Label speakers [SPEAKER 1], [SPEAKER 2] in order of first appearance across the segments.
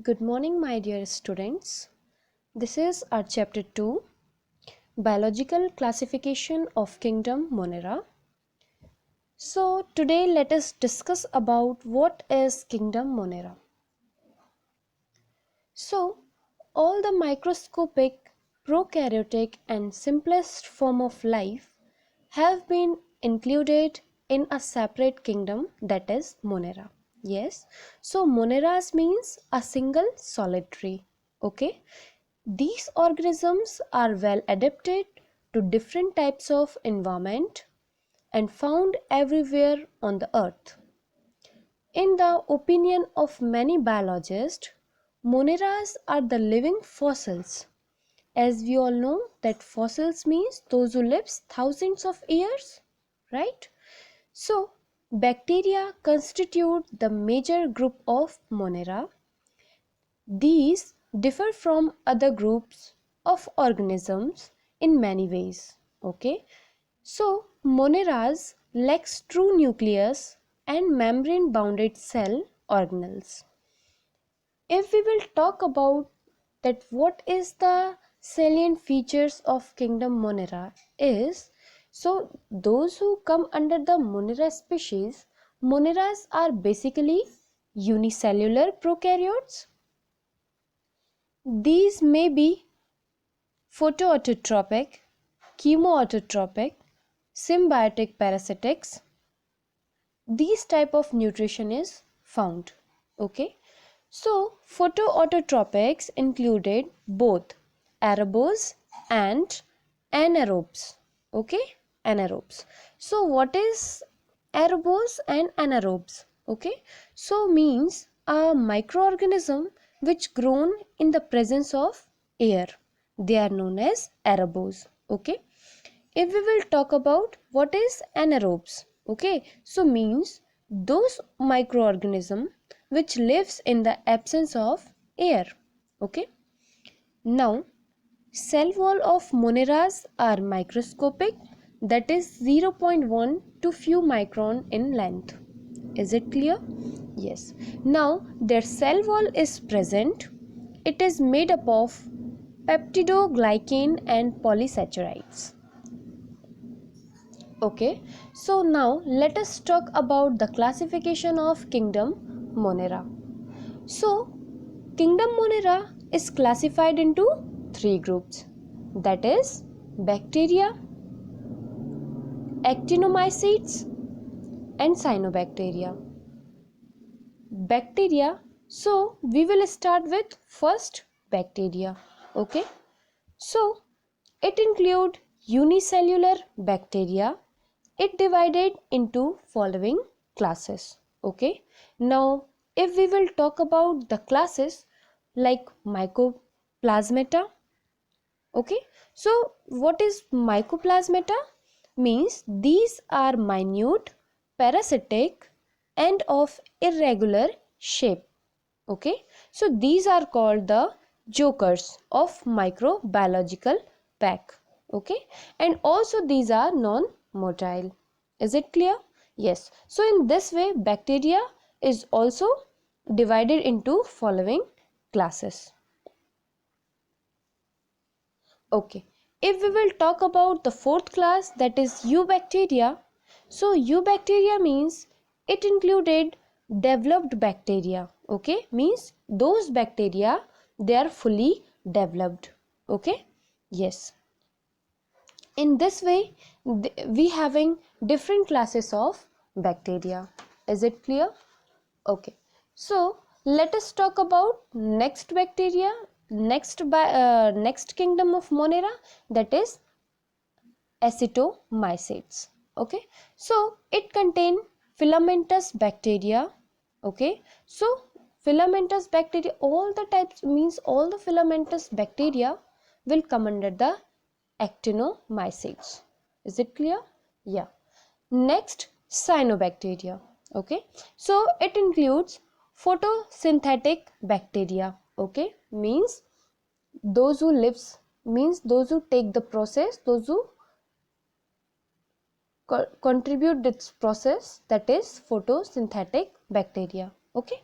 [SPEAKER 1] Good morning, my dear students. This is our chapter 2, Biological Classification of Kingdom Monera. So, today let us discuss about what is Kingdom Monera. So, all the microscopic, prokaryotic and simplest form of life have been included in a separate kingdom, that is Monera. Yes, so Moneras means a single solitary. Okay, these organisms are well adapted to different types of environment and found everywhere on the earth. In the opinion of many biologists, Moneras are the living fossils. As we all know that fossils means those who live thousands of years, right? So, bacteria constitute the major group of Monera. These differ from other groups of organisms in many ways. Okay, so Moneras lacks true nucleus and membrane bounded cell organelles. If we will talk about that what is the salient features of kingdom Monera is, so those who come under the Monera species, Moneras are basically unicellular prokaryotes. These may be photoautotropic, chemoautotropic, symbiotic parasitics. These type of nutrition is found. Okay, so photoautotropics included both aerobes and anaerobes. Okay, anaerobes. So what is aerobes and anaerobes? Okay, so means a microorganism which grown in the presence of air. They are known as aerobes. Okay, if we will talk about what is anaerobes, okay, so means those microorganism which lives in the absence of air. Okay, now cell wall of moneras are microscopic, that is 0.1 to few micron in length. Is it clear? Yes, now their cell wall is present. It is made up of peptidoglycan and polysaccharides. Okay, so now let us talk about the classification of kingdom Monera. So, kingdom Monera is classified into three groups, that is bacteria, actinomycetes and cyanobacteria. Bacteria, so we will start with first bacteria. Okay, so it include unicellular bacteria. It divided into following classes. Okay, now if we will talk about the classes like mycoplasmata. Okay, so what is mycoplasmata? Means these are minute, parasitic and of irregular shape. Okay, so these are called the jokers of microbiological pack. Okay, and also these are non-motile. Is it clear? Yes, so in this way bacteria is also divided into following classes. Okay, if we will talk about the fourth class, that is eubacteria. So eubacteria means it included developed bacteria. Okay, means those bacteria they are fully developed. Okay, yes. In this way, we having different classes of bacteria. Is it clear? Okay, so let us talk about next bacteria, next kingdom of Monera, that is acetomycetes. Okay, so it contain filamentous bacteria. Okay, so filamentous bacteria, all the types means all the filamentous bacteria will come under the actinomycetes. Is it clear? Yeah. Next, cyanobacteria. Okay, so it includes photosynthetic bacteria. Okay, means those who lives, means those who take the process, those who contribute this process, that is photosynthetic bacteria. Okay,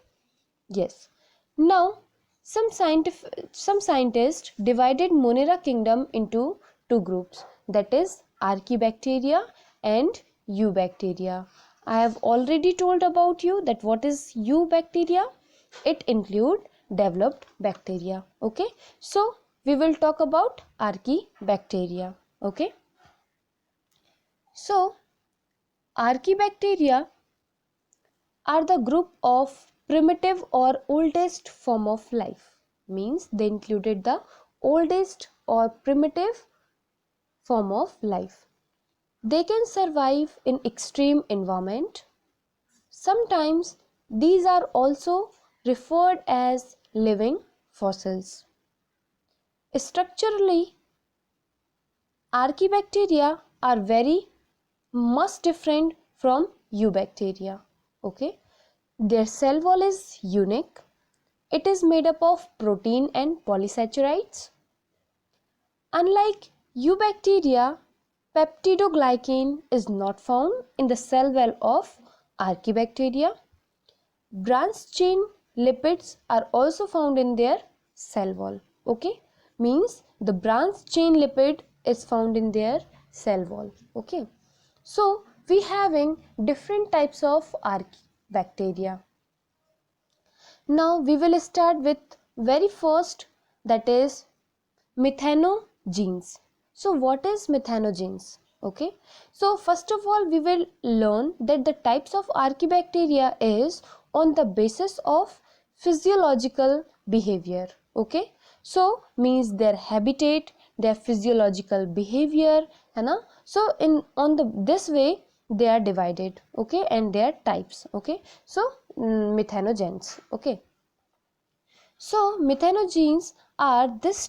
[SPEAKER 1] yes. Now Some scientists divided Monera kingdom into two groups, that is Archaebacteria and Eubacteria. I have already told about you that what is Eubacteria. It include developed bacteria. Okay, so we will talk about Archaebacteria. Okay, so Archaebacteria are the group of primitive or oldest form of life, means they included the oldest or primitive form of life. They can survive in extreme environment. Sometimes these are also referred as living fossils. Structurally, Archaebacteria are very much different from Eubacteria. Okay, their cell wall is unique. It is made up of protein and polysaccharides. Unlike Eubacteria, peptidoglycan is not found in the cell wall of Archaebacteria. Branched chain lipids are also found in their cell wall. Okay, means the branched chain lipid is found in their cell wall. Okay, so we having different types of Archaebacteria. Now we will start with very first, that is methanogenes. So what is methanogenes? Okay, so first of all we will learn that the types of Archaebacteria is on the basis of physiological behavior. Okay, so means their habitat, their physiological behavior, है ना? So in on the this way they are divided. Okay, and their types. Okay, so methanogens. Okay, so methanogenes are this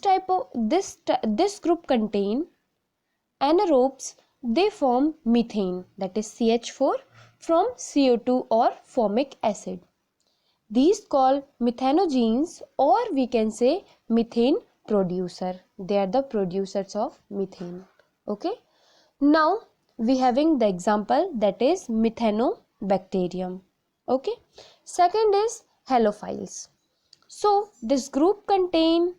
[SPEAKER 1] group contain anaerobes. They form methane, that is CH4, from CO2 or formic acid. These called methanogenes, or we can say methane producer. They are the producers of methane. Okay. Now we having the example, that is methanobacterium. Okay. Second is halophiles. So this group contain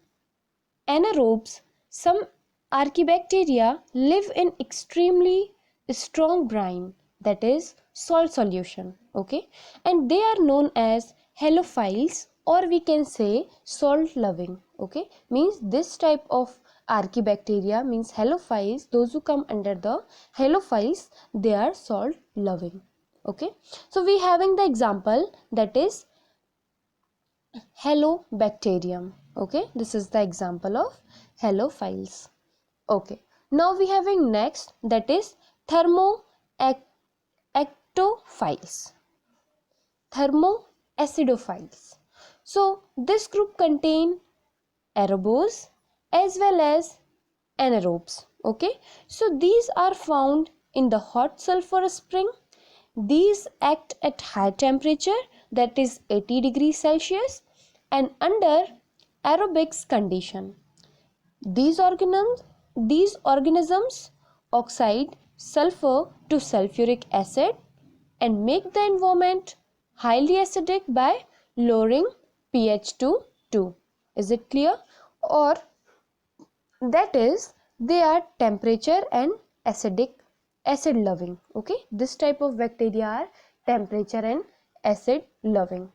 [SPEAKER 1] anaerobes. Some Archaebacteria live in extremely strong brine, that is salt solution. Okay, and they are known as halophiles, or we can say salt loving. Okay, means this type of Archaebacteria means halophiles. Those who come under the halophiles, they are salt loving. Okay, so we having the example, that is Halobacterium. Okay, this is the example of halophiles. Okay, now we having next, that is thermoactophiles. Thermoacidophiles. So this group contain aerobes as well as anaerobes. Okay, so these are found in the hot sulfur spring. These act at high temperature, that is 80 degrees Celsius, and under aerobics condition. These organisms oxide sulfur to sulfuric acid and make the environment highly acidic by lowering pH to 2. Is it clear? Or that is, they are temperature and acid loving. Okay, this type of bacteria are temperature and acid loving.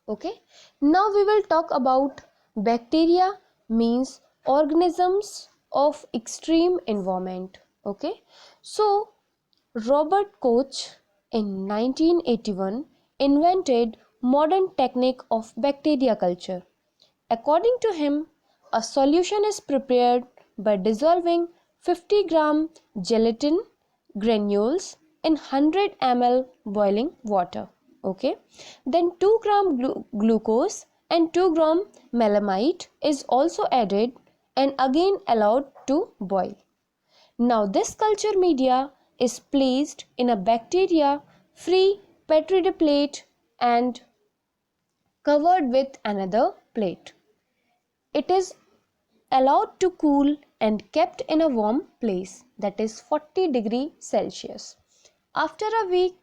[SPEAKER 1] Okay, now we will talk about bacteria, means organisms of extreme environment. Okay, so Robert Koch in 1981 invented modern technique of bacteria culture. According to him, a solution is prepared by dissolving 50 gram gelatin granules in 100 ml boiling water. Okay, then 2 gram glucose and 2 gram melamine is also added and again allowed to boil. Now this culture media is placed in a bacteria free petri dish plate and covered with another plate. It is allowed to cool and kept in a warm place, that is 40 degrees Celsius. After a week,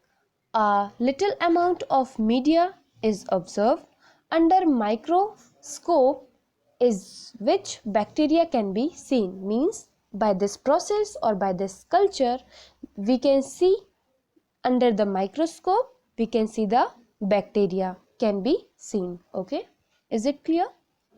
[SPEAKER 1] a little amount of media is observed. under microscope is which bacteria can be seen. Means by this process or by this culture we can see, under the microscope we can see the bacteria can be seen. Okay, is it clear?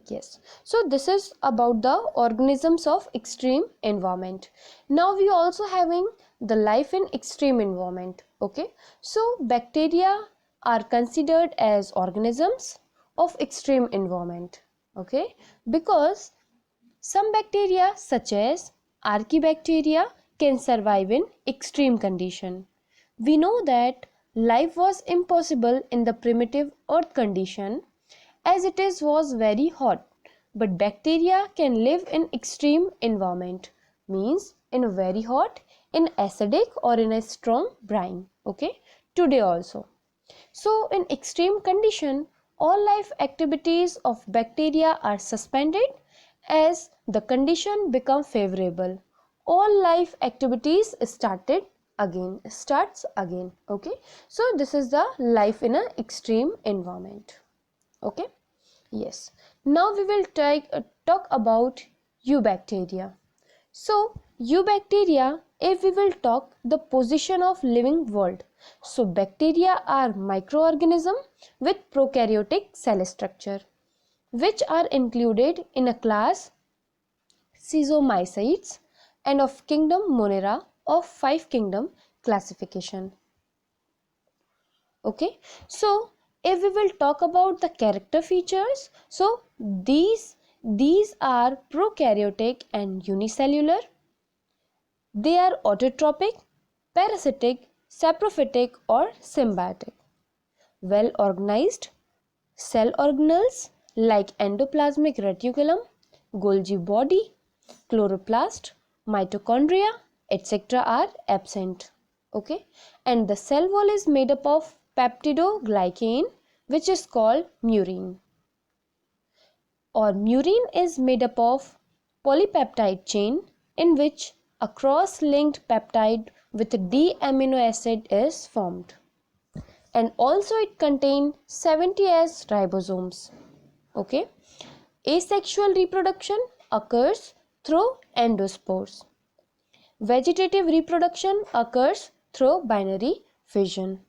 [SPEAKER 1] Yes. So this is about the organisms of extreme environment. Now we also having the life in extreme environment. Okay. So bacteria are considered as organisms of extreme environment. Okay. Because some bacteria such as archaebacteria can survive in extreme condition. We know that life was impossible in the primitive earth condition as it is was very hot, but bacteria can live in extreme environment, means in a very hot, in acidic or in a strong brine. Okay, today also. So in extreme condition all life activities of bacteria are suspended. As the condition become favorable, all life activities starts again. Okay, so this is the life in an extreme environment. Okay, yes. Now we will talk about eubacteria. So eubacteria, if we will talk the position of living world. So bacteria are microorganism with prokaryotic cell structure, which are included in a class Schizomycetes and of kingdom Monera of 5 kingdom classification. Okay, so if we will talk about the character features, so these are prokaryotic and unicellular. They are autotrophic, parasitic, saprophytic or symbiotic. Well organized cell organelles like endoplasmic reticulum, Golgi body, chloroplast, mitochondria, etc. are absent. Okay, and the cell wall is made up of peptidoglycan, which is called murine. Or murine is made up of polypeptide chain in which a cross-linked peptide with a D amino acid is formed. And also it contains 70 S ribosomes. Okay, asexual reproduction occurs through endospores. Vegetative reproduction occurs through binary fission.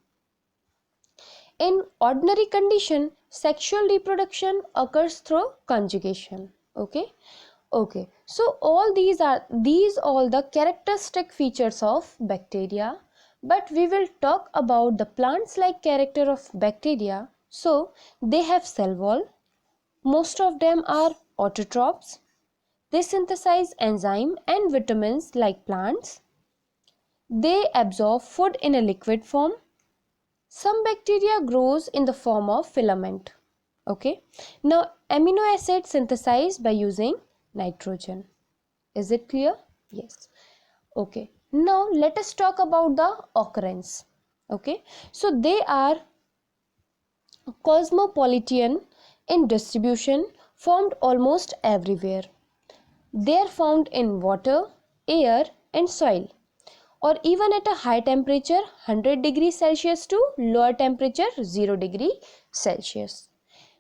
[SPEAKER 1] In ordinary condition, sexual reproduction occurs through conjugation. Okay. Okay. So these all the characteristic features of bacteria. But we will talk about the plants-like character of bacteria. So they have cell wall. Most of them are autotrophs. They synthesize enzyme and vitamins like plants. They absorb food in a liquid form. Some bacteria grows in the form of filament. Okay. Now amino acid synthesized by using nitrogen. Is it clear? Yes. Okay. Now let us talk about the occurrence. Okay. So they are cosmopolitan in distribution, formed almost everywhere. They are found in water, air and soil, or even at a high temperature 100 degrees Celsius to lower temperature 0 degree Celsius.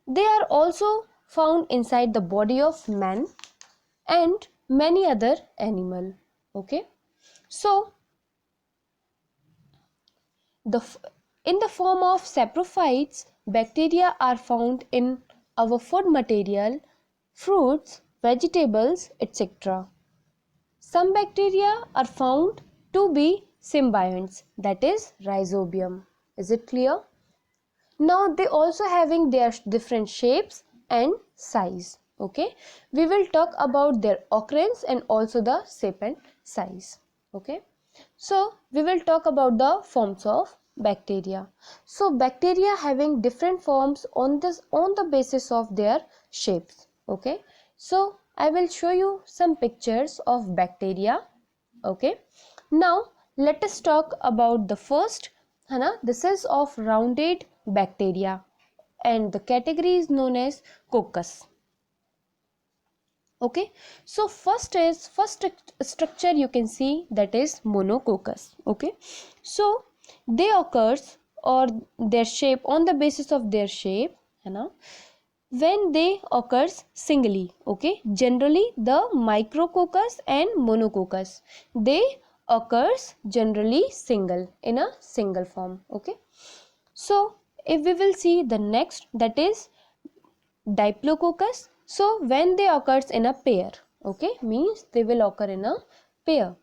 [SPEAKER 1] They are also found inside the body of man and many other animal. Okay, so in the form of saprophytes, bacteria are found in our food material, fruits, vegetables, etc. Some bacteria are found to be symbionts, that is rhizobium. Is it clear? Now they also having their different shapes and size. Okay, we will talk about their occurrence and also the shape and size. Okay, so we will talk about the forms of bacteria. So bacteria having different forms on the basis of their shapes. Okay, so I will show you some pictures of bacteria. Okay, now let us talk about the first. This is of rounded bacteria and the category is known as coccus. Okay, so first structure you can see, that is monococcus. Okay, so they occurs or their shape, on the basis of their shape, when they occurs singly. Okay, generally the micrococcus and monococcus, they occurs generally single, in a single form. Okay, so if we will see the next, that is Diplococcus. So when they occurs in a pair, okay, means they will occur in a pair.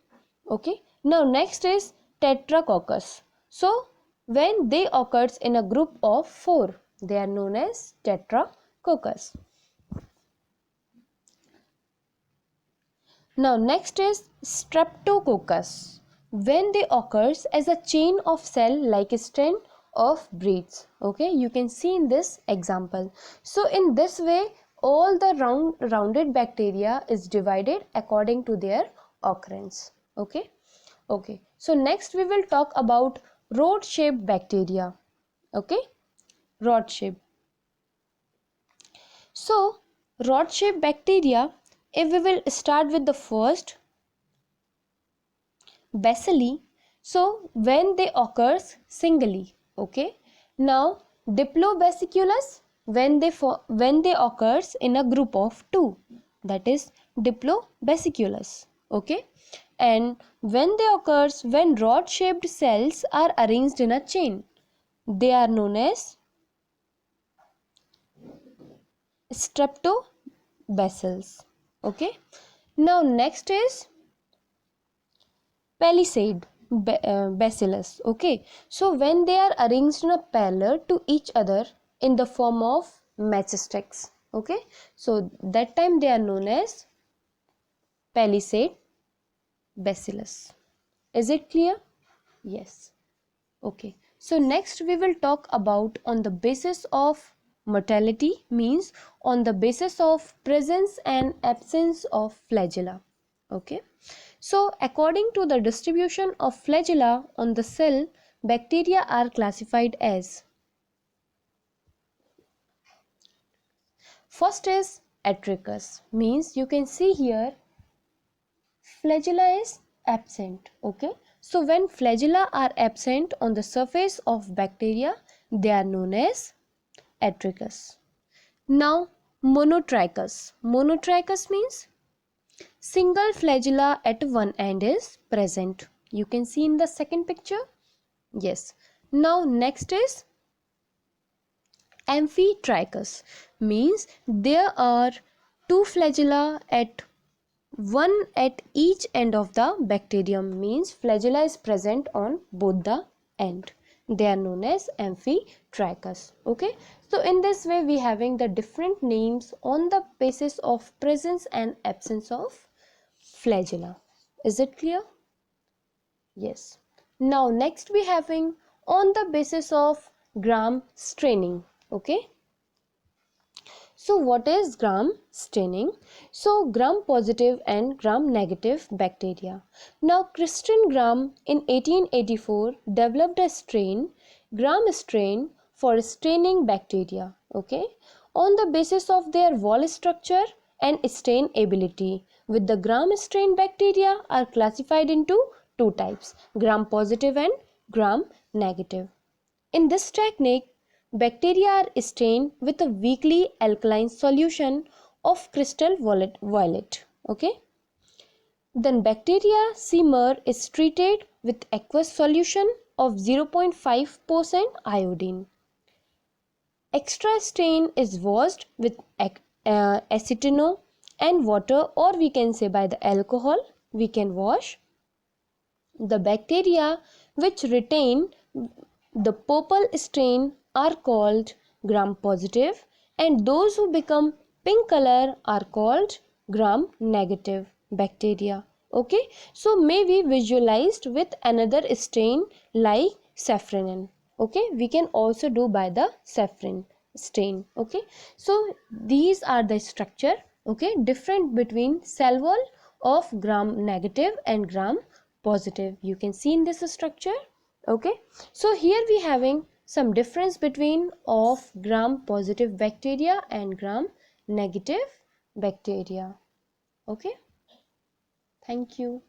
[SPEAKER 1] Okay, now next is Tetracoccus. So when they occurs in a group of 4, they are known as Tetracoccus. Now next is Streptococcus. When they occurs as a chain of cell like a strand of breeds. Okay, you can see in this example. So in this way, all the rounded bacteria is divided according to their occurrence. Okay. Okay. So next we will talk about rod-shaped bacteria. Okay, rod-shaped. So rod-shaped bacteria, if we will start with the first, bacilli. So when they occurs singly. Okay, now diplobasiculus, when they occurs in a group of 2, that is diplobasiculus. Okay, and when they occurs when rod shaped cells are arranged in a chain, they are known as streptobacillus. Okay, now next is palisade bacillus. Okay, so when they are arranged in a parallel to each other in the form of matchsticks. Okay, so that time they are known as palisade bacillus. Is it clear? Yes. Okay, so next we will talk about on the basis of mortality, means on the basis of presence and absence of flagella. Okay, so according to the distribution of flagella on the cell, bacteria are classified as, first is Atricus, means you can see here flagella is absent. Okay, so when flagella are absent on the surface of bacteria, they are known as Atricus. Now monotrichous. Monotrichous means single flagella at one end is present. You can see in the second picture. Yes. Now next is amphitrichous, means there are two flagella at one at each end of the bacterium, means flagella is present on both the end. They are known as amphitrichous. Okay, so in this way we having the different names on the basis of presence and absence of flagella. Is it clear? Yes. Now next we having on the basis of gram staining. Okay, so what is gram staining? So gram positive and gram negative bacteria. Now Christian Gram in 1884 developed a strain, gram strain, for staining bacteria. Okay, on the basis of their wall structure and stain ability, with the gram strain bacteria are classified into two types, gram positive and gram negative. In this technique, bacteria are stained with a weakly alkaline solution of crystal violet. Okay. Then bacteria semer is treated with aqueous solution of 0.5% iodine. Extra stain is washed with acetone and water, or we can say by the alcohol we can wash. The bacteria which retain the purple stain are called gram positive, and those who become pink color are called gram negative bacteria. Okay, so may be visualized with another stain like safranin. Okay, we can also do by the saffron stain. Okay, so these are the structure, okay, different between cell wall of gram negative and gram positive. You can see in this structure. Okay, so here we having some difference between of gram positive bacteria and gram negative bacteria. Okay, thank you.